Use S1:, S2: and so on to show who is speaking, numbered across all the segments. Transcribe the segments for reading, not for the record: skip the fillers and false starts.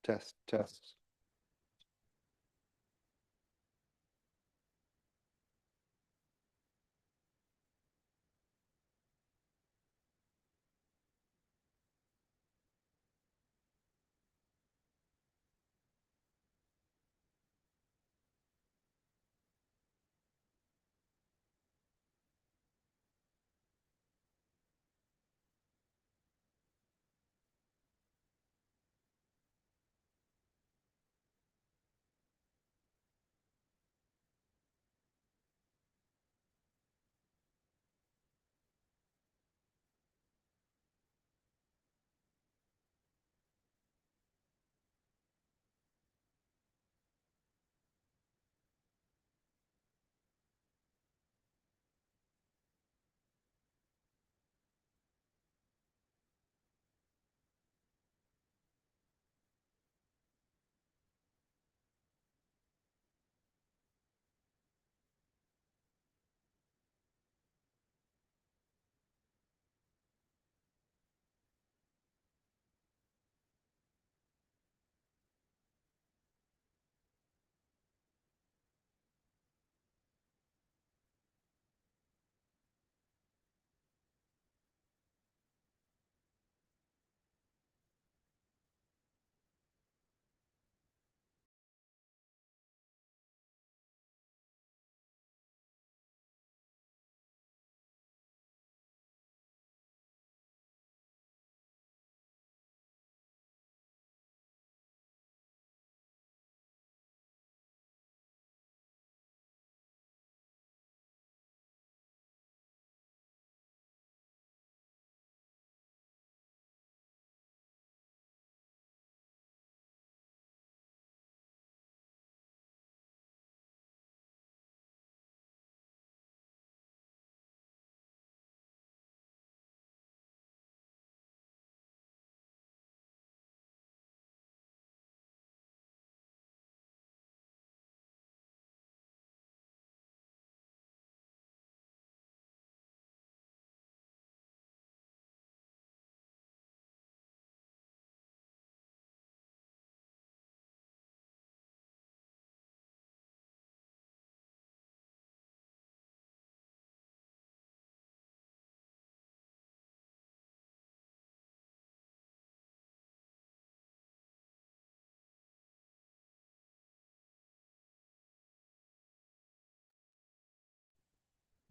S1: Test, test.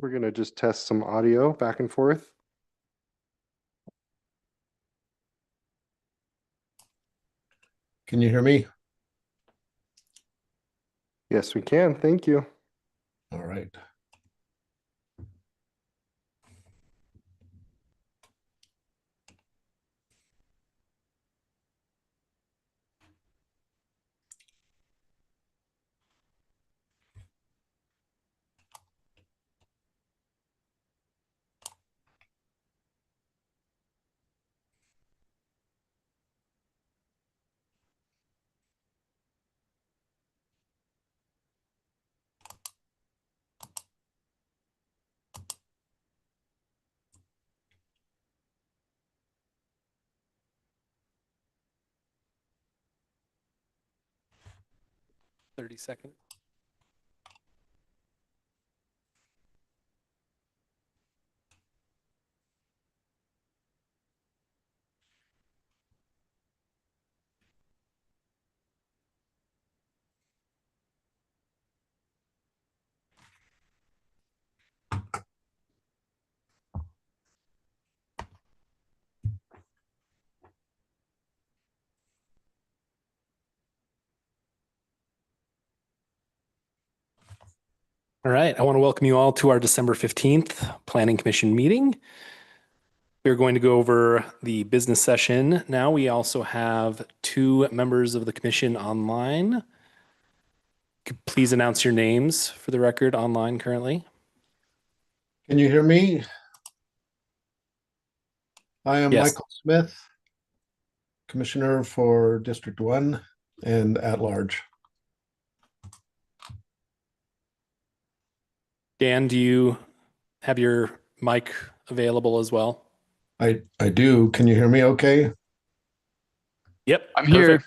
S1: We're gonna just test some audio back and forth.
S2: Can you hear me?
S1: Yes, we can. Thank you.
S2: All right.
S3: Seconds. All right, I want to welcome you all to our December 15th Planning Commission meeting. We're going to go over the business session. Now we also have two members of the commission online. Please announce your names for the record online currently.
S2: Can you hear me? I am
S3: Yes.
S2: Michael Smith, Commissioner for District 1 and at large.
S3: Dan, do you have your mic available as well?
S2: I do. Can you hear me okay?
S3: Yep.
S4: I'm here.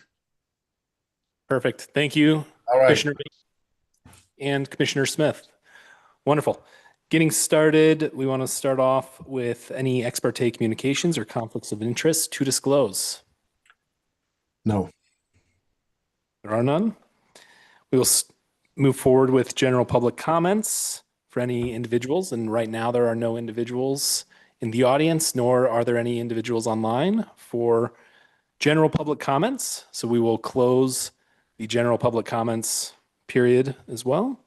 S3: Perfect. Thank you,
S2: All right.
S3: Commissioner and Commissioner Smith. Wonderful. Getting started, we want to start off with any ex parte communications or conflicts of interest to disclose.
S2: No.
S3: There are none. We will move forward with general public comments for any individuals. And right now, there are no individuals in the audience, nor are there any individuals online for general public comments. So we will close the general public comments period as well.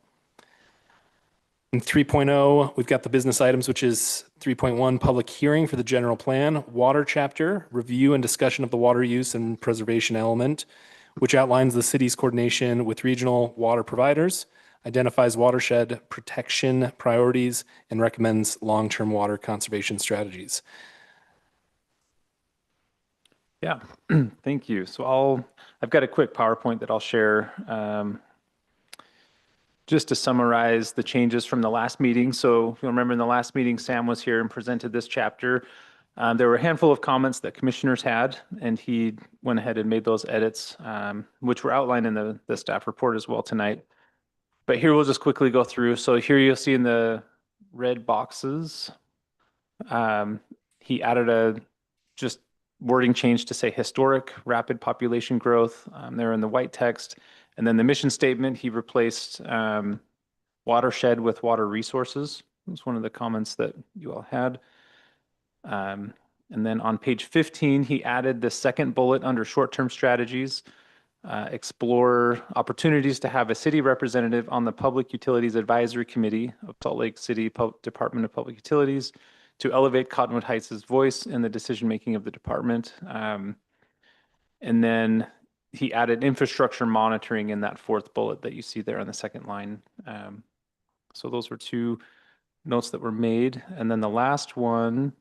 S3: In 3.0, we've got the business items, which is 3.1, public hearing for the general plan, water chapter, review and discussion of the water use and preservation element, which outlines the city's coordination with regional water providers, identifies watershed protection priorities, and recommends long-term water conservation strategies.
S4: Yeah, thank you. So I've got a quick PowerPoint that I'll share just to summarize the changes from the last meeting. So if you remember in the last meeting, Sam was here and presented this chapter. There were a handful of comments that commissioners had, and he went ahead and made those edits, which were outlined in the staff report as well tonight. But here we'll just quickly go through. So here you'll see in the red boxes, he added a just wording change to say historic rapid population growth. They're in the white text. And then the mission statement, he replaced watershed with water resources. That's one of the comments that you all had. And then on page 15, he added the second bullet under short-term strategies, explore opportunities to have a city representative on the Public Utilities Advisory Committee of Salt Lake City Department of Public Utilities to elevate Cottonwood Heights' voice in the decision-making of the department. And then he added infrastructure monitoring in that fourth bullet that you see there on the second line. So those were two notes that were made. And then the last one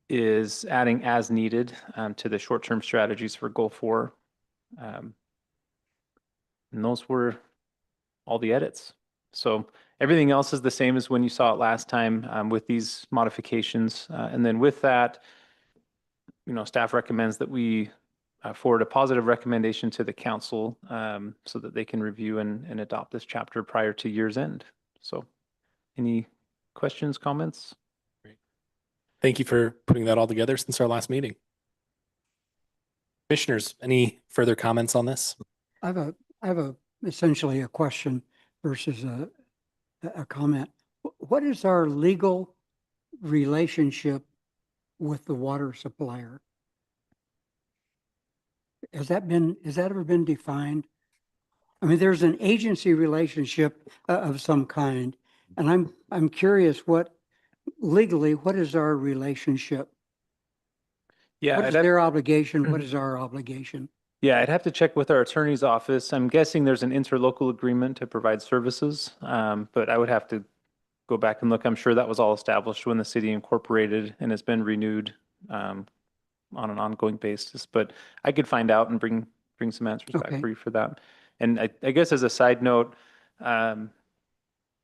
S4: is adding as needed to the short-term strategies for goal 4. And those were all the edits. So everything else is the same as when you saw it last time with these modifications. And then with that, staff recommends that we forward a positive recommendation to the council so that they can review and adopt this chapter prior to year's end. So any questions, comments?
S3: Great. Thank you for putting that all together since our last meeting. Commissioners, any further comments on this?
S5: I have essentially a question versus a comment. What is our legal relationship with the water supplier? Has that ever been defined? I mean, there's an agency relationship of some kind, and I'm curious what is our relationship?
S4: Yeah,
S5: What is their obligation? What is our obligation?
S4: Yeah, I'd have to check with our attorney's office. I'm guessing there's an interlocal agreement to provide services, but I would have to go back and look. I'm sure that was all established when the city incorporated and has been renewed on an ongoing basis. But I could find out and bring some answers back for you for that. And I guess as a side note, the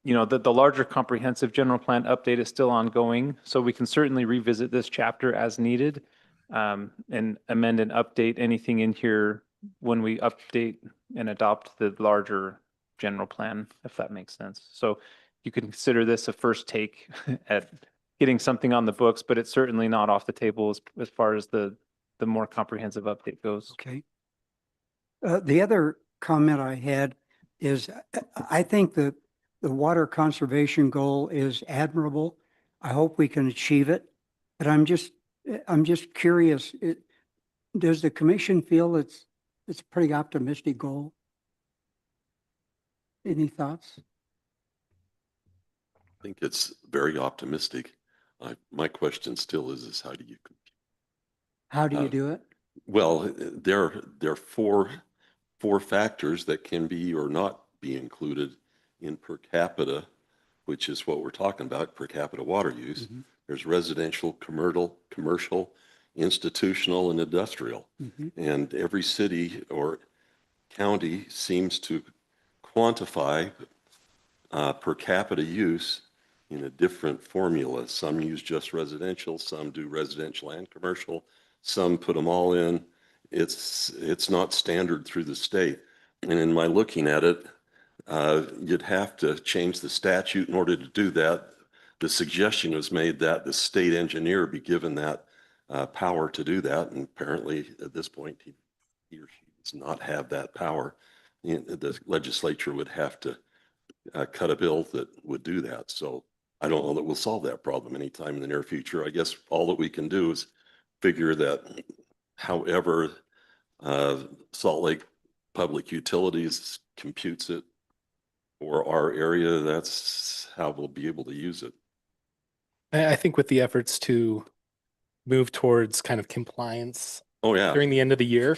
S4: larger comprehensive general plan update is still ongoing, so we can certainly revisit this chapter as needed. And amend and update anything in here when we update and adopt the larger general plan, if that makes sense. So you can consider this a first take at getting something on the books, but it's certainly not off the table as far as the more comprehensive update goes.
S5: Okay. The other comment I had is I think that the water conservation goal is admirable. I hope we can achieve it, but I'm just curious, does the commission feel it's a pretty optimistic goal? Any thoughts?
S6: I think it's very optimistic. My question still is how do you compute?
S5: How do you do it?
S6: Well, there are four factors that can be or not be included in per capita, which is what we're talking about, per capita water use.
S5: Mm-hmm.
S6: There's residential, commercial, institutional, and industrial.
S5: Mm-hmm.
S6: And every city or county seems to quantify per capita use in a different formula. Some use just residential, some do residential and commercial, some put them all in. it's not standard through the state. And in my looking at it, you'd have to change the statute in order to do that. The suggestion was made that the state engineer be given that power to do that. And apparently at this point, he or she does not have that power. The legislature would have to cut a bill that would do that. So I don't know that we'll solve that problem anytime in the near future. I guess all that we can do is figure that however Salt Lake Public Utilities computes it for our area, that's how we'll be able to use it.
S3: I think with the efforts to move towards kind of compliance
S6: Oh, yeah.
S3: during the end of the year,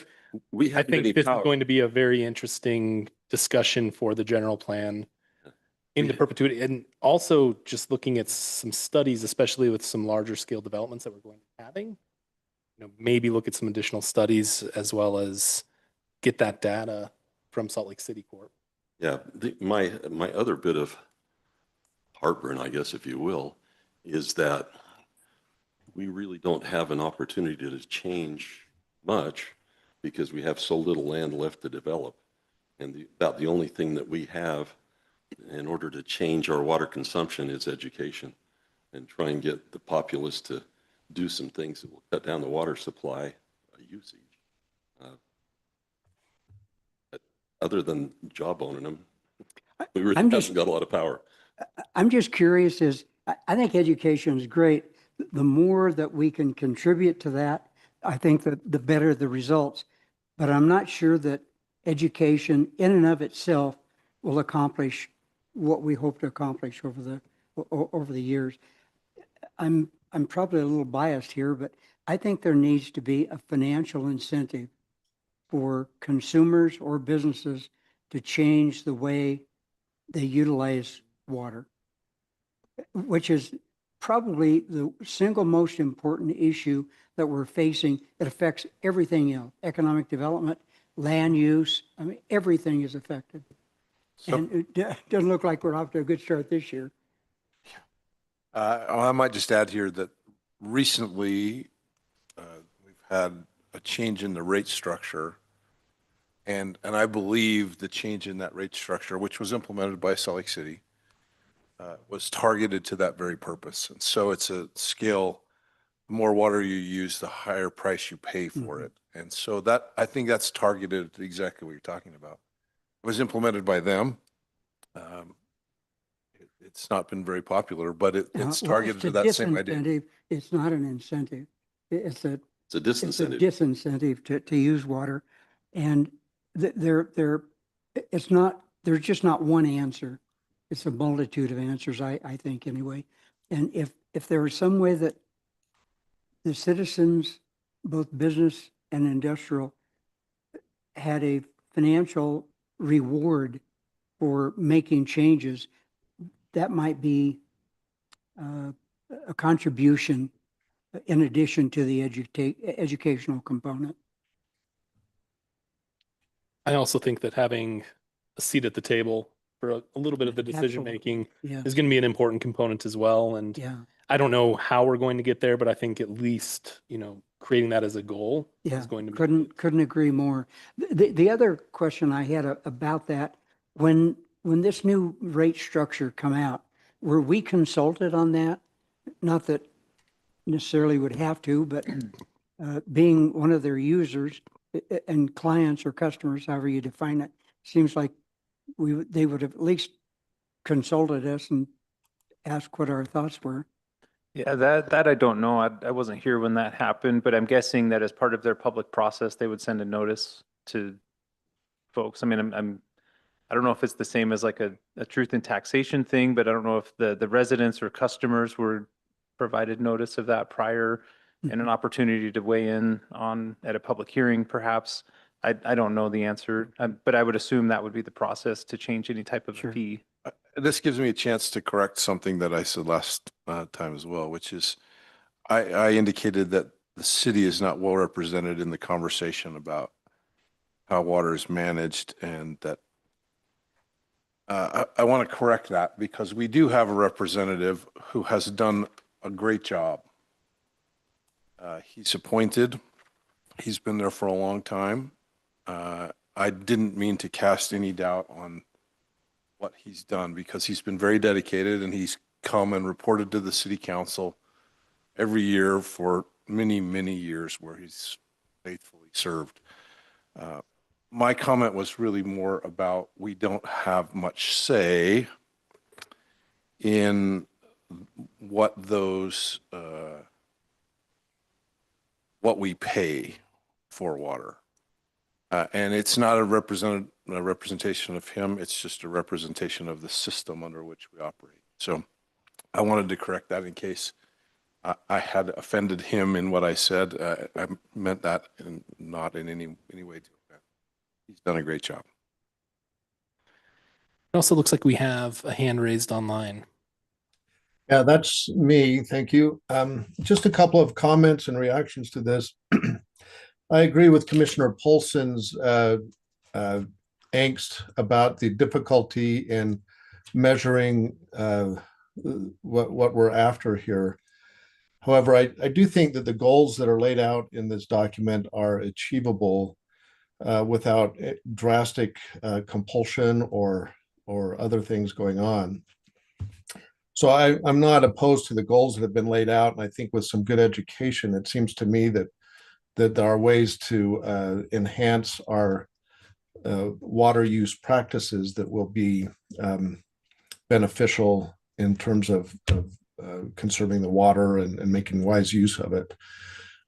S6: We
S3: I
S6: have
S3: think
S6: any
S3: this is
S6: power.
S3: going to be a very interesting discussion for the general plan into
S6: We-
S3: perpetuity. And also just looking at some studies, especially with some larger scale developments that we're going to be having, maybe look at some additional studies as well as get that data from Salt Lake City Corp.
S6: Yeah, my other bit of heartburn, I guess, if you will, is that we really don't have an opportunity to change much because we have so little land left to develop. And about the only thing that we have in order to change our water consumption is education and try and get the populace to do some things that will cut down the water supply usage. But other than jawboning them, we really
S5: I'm just-
S6: haven't got a lot of power.
S5: I'm just curious I think education is great. The more that we can contribute to that, I think that the better the results. But I'm not sure that education in and of itself will accomplish what we hope to accomplish over the years. I'm probably a little biased here, but I think there needs to be a financial incentive for consumers or businesses to change the way they utilize water, which is probably the single most important issue that we're facing. It affects everything else, economic development, land use. I mean, everything is affected. And it doesn't look like we're off to a good start this year.
S7: I might just add here that recently we've had a change in the rate structure. And I believe the change in that rate structure, which was implemented by Salt Lake City, was targeted to that very purpose. And so it's a scale, the more water you use, the higher price you pay for it. And so that, I think that's targeted to exactly what you're talking about. It was implemented by them. It's not been very popular, but it's
S5: Well,
S7: targeted
S5: it's
S7: to
S5: a
S7: that same idea.
S5: disincentive. It's not an incentive. It's a
S6: It's a
S5: it's a
S6: disincentive.
S5: disincentive to use water. And it's not, there's just not one answer. It's a multitude of answers, I think, anyway. And if there was some way that the citizens, both business and industrial, had a financial reward for making changes, that might be a contribution in addition to the educational component.
S3: I also think that having a seat at the table for a little bit of the decision
S5: Absolutely.
S3: making
S5: Yeah,
S3: is going to be an important component as well. And
S5: yeah,
S3: I don't know how we're going to get there, but I think at least, creating that as a goal
S5: yeah.
S3: is going to be
S5: Couldn't agree more. The other question I had about that, when this new rate structure come out, were we consulted on that? Not that necessarily would have to, but being one of their users and clients or customers, however you define it, seems like they would have at least consulted us and asked what our thoughts were.
S4: Yeah, that I don't know. I wasn't here when that happened, but I'm guessing that as part of their public process, they would send a notice to folks. I mean, I don't know if it's the same as like a truth in taxation thing, but I don't know if the residents or customers were provided notice of that prior and an opportunity to weigh in on at a public hearing, perhaps. I don't know the answer, but I would assume that would be the process to change any type of
S5: Sure.
S4: fee.
S7: This gives me a chance to correct something that I said last time as well, which is I indicated that the city is not well represented in the conversation about how water is managed, and that I want to correct that because we do have a representative who has done a great job. He's appointed. He's been there for a long time. I didn't mean to cast any doubt on what he's done because he's been very dedicated and he's come and reported to the city council every year for many, many years where he's faithfully served. My comment was really more about we don't have much say in what those, what we pay for water. And it's not a representation of him. It's just a representation of the system under which we operate. So I wanted to correct that in case I had offended him in what I said. I meant that not in any way to offend. He's done a great job.
S3: It also looks like we have a hand raised online.
S2: Yeah, that's me. Thank you. Just a couple of comments and reactions to this. I agree with Commissioner Polson's angst about the difficulty in measuring what we're after here. However, I do think that the goals that are laid out in this document are achievable without drastic compulsion or other things going on. So I'm not opposed to the goals that have been laid out, and I think with some good education, it seems to me that there are ways to enhance our water use practices that will be beneficial in terms of conserving the water and making wise use of it.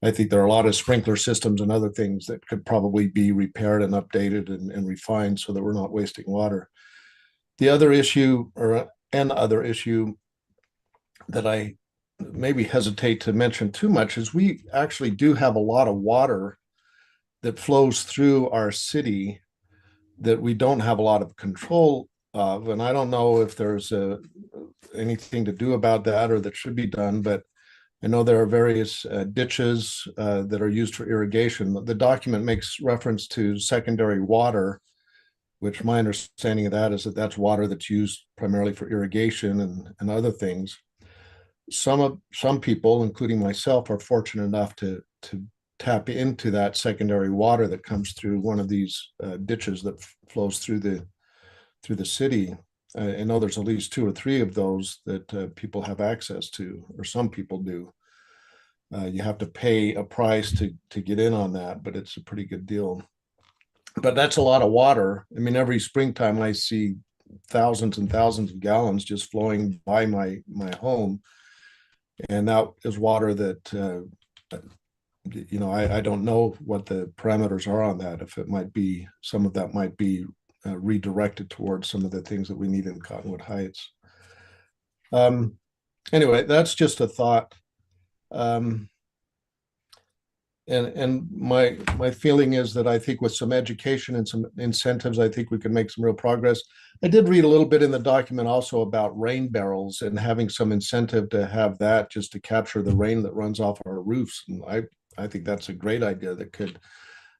S2: I think there are a lot of sprinkler systems and other things that could probably be repaired and updated and refined so that we're not wasting water. The other issue, or an other issue that I maybe hesitate to mention too much, is we actually do have a lot of water that flows through our city that we don't have a lot of control of. And I don't know if there's anything to do about that or that should be done, but I know there are various ditches that are used for irrigation. The document makes reference to secondary water, which my understanding of that is that that's water that's used primarily for irrigation and other things. Some people, including myself, are fortunate enough to tap into that secondary water that comes through one of these ditches that flows through the city. I know there's at least 2 or 3 of those that people have access to, or some people do. You have to pay a price to get in on that, but it's a pretty good deal. But that's a lot of water. I mean, every springtime I see thousands and thousands of gallons just flowing by my home. And that is water that, I don't know what the parameters are on that. If it might be, some of that might be redirected towards some of the things that we need in Cottonwood Heights. Anyway, that's just a thought. And my feeling is that I think with some education and some incentives, I think we can make some real progress. I did read a little bit in the document also about rain barrels and having some incentive to have that just to capture the rain that runs off our roofs. And I think that's a great idea that could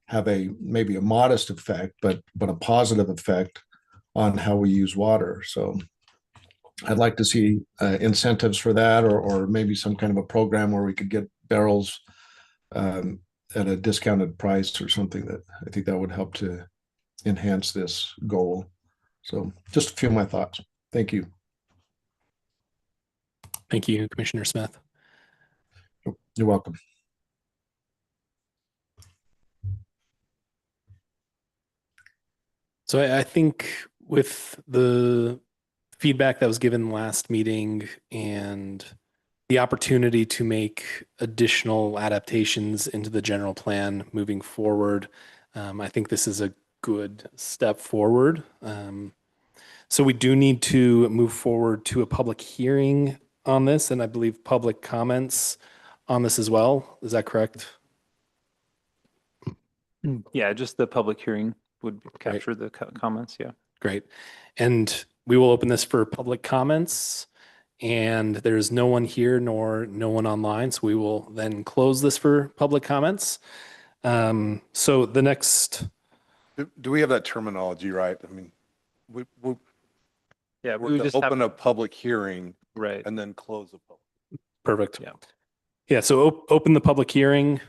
S2: have maybe a modest effect, but a positive effect on how we use water. So I'd like to see incentives for that, or maybe some kind of a program where we could get barrels at a discounted price or something. That I think that would help to enhance this goal. So just a few of my thoughts. Thank you.
S3: Thank you, Commissioner Smith.
S2: You're welcome.
S3: So I think with the feedback that was given last meeting and the opportunity to make additional adaptations into the general plan moving forward, I think this is a good step forward. So we do need to move forward to a public hearing on this, and I believe public comments on this as well. Is that correct?
S4: Yeah, just the public hearing would capture the comments. Yeah.
S3: Great. And we will open this for public comments, and there's no one here nor no one online. So we will then close this for public comments. So the next.
S7: Do we have that terminology right? I mean, we're
S4: We
S7: to
S4: just
S7: open
S4: have,
S7: a public hearing
S4: right.
S7: and then close the public.
S3: Perfect.
S4: Yeah.
S3: Yeah. So open the public hearing.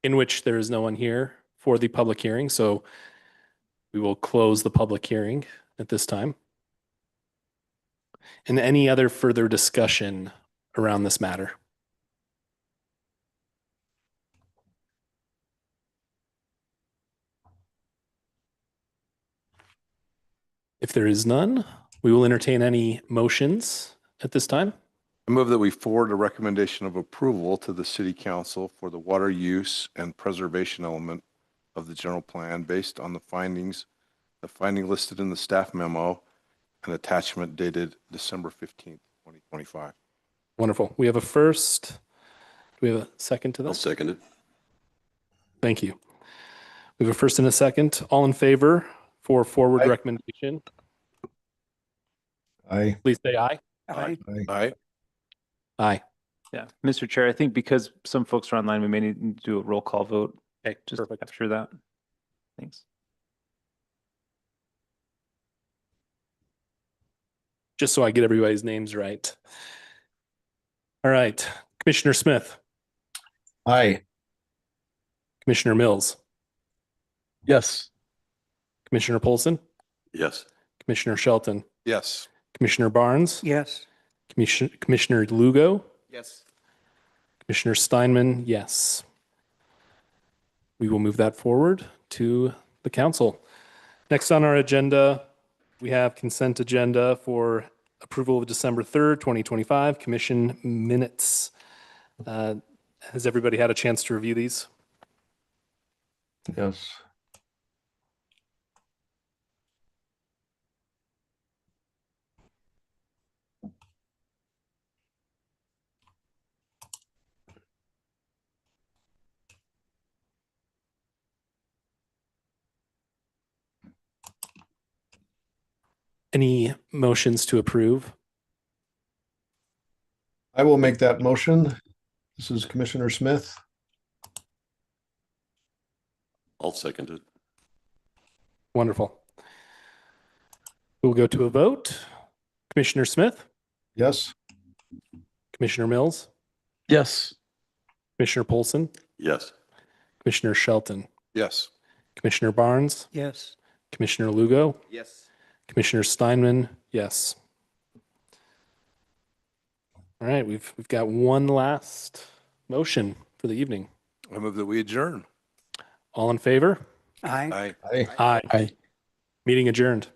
S3: in which there is no one here for the public hearing. So we will close the public hearing at this time. And any other further discussion around this matter? If there is none, we will entertain any motions at this time.
S7: I move that we forward a recommendation of approval to the city council for the water use and preservation element of the general plan based on the finding listed in the staff memo and attachment dated December 15th, 2025.
S3: Wonderful. We have a first. Do we have a second to
S6: I'll
S3: this?
S6: second it.
S3: Thank you. We have a first and a second. All in favor for forward
S2: Aye.
S3: recommendation,
S2: Aye.
S3: please say aye.
S5: I,
S7: Aye.
S3: Aye.
S4: Yeah, Mr. Chair, I think because some folks are online, we may need to do a roll call vote.
S3: Okay,
S4: Just
S3: perfect.
S4: after that. Thanks.
S3: Just so I get everybody's names right. All right. Commissioner Smith,
S2: Aye.
S3: Commissioner Mills,
S8: Yes.
S3: Commissioner Polson,
S6: Yes.
S3: Commissioner Shelton,
S7: Yes.
S3: Commissioner Barnes,
S5: yes,
S3: Commissioner Lugo,
S8: Yes.
S3: Commissioner Steinman, yes. We will move that forward to the council. Next on our agenda, we have consent agenda for approval of December 3rd, 2025, commission minutes. Has everybody had a chance to review these?
S2: Yes.
S3: Any motions to approve?
S2: I will make that motion. This is Commissioner Smith.
S6: I'll second it.
S3: Wonderful. We'll go to a vote. Commissioner Smith,
S2: Yes.
S3: Commissioner Mills,
S8: Yes.
S3: Commissioner Polson,
S6: Yes.
S3: Commissioner Shelton,
S7: Yes.
S3: Commissioner Barnes,
S5: yes.
S3: Commissioner Lugo,
S8: Yes.
S3: Commissioner Steinman, yes. All right, we've got one last motion for the evening.
S7: I move that we adjourn.
S3: All in favor?
S5: I.
S7: Aye.
S2: Aye.
S3: Aye.
S8: Aye.
S3: Meeting adjourned.